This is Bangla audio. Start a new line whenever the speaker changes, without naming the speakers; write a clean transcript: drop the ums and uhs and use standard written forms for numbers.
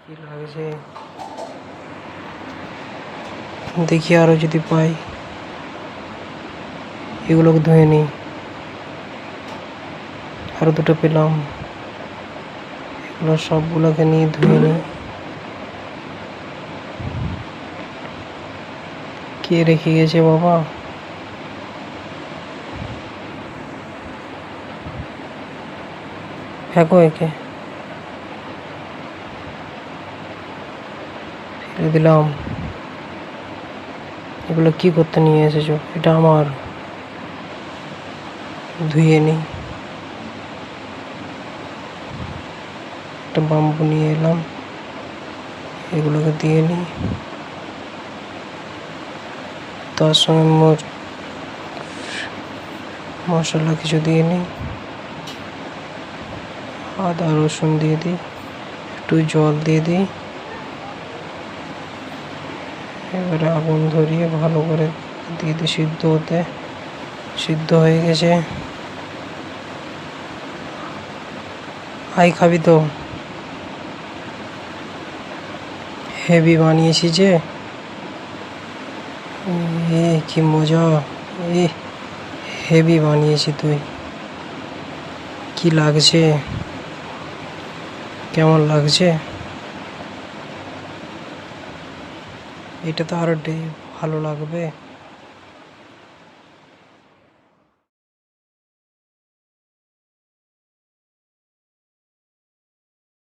কি লাগছে দেখি আরো যদি পাই। এগুলোকে ধুয়ে নিই। আরো দুটো পেলাম, এগুলো সবগুলোকে নিয়ে ধুয়ে নিই। কে রেখে গেছে বাবা? ফেঁকো একে, ফেলে দিলাম। এগুলো কি করতে নিয়ে এসেছো? এটা আমার, ধুয়ে নিই। একটা বাম্বু নিয়ে এলাম, এগুলোকে দিয়ে নিই। তার সঙ্গে মশলা কিছু দিয়ে নিই। আদা রসুন দিয়ে দিই, একটু জল দিয়ে দিই। এবারে আগুন ধরিয়ে ভালো করে দিয়ে দিই সিদ্ধ হতে। সিদ্ধ হয়ে গেছে। আই খাবি তো? হেভি বানিয়েছি যে, কি মজা! হেভি বানিয়েছি তুই। কি লাগছে? কেমন লাগছে? এটা তো আরো ভালো লাগবে।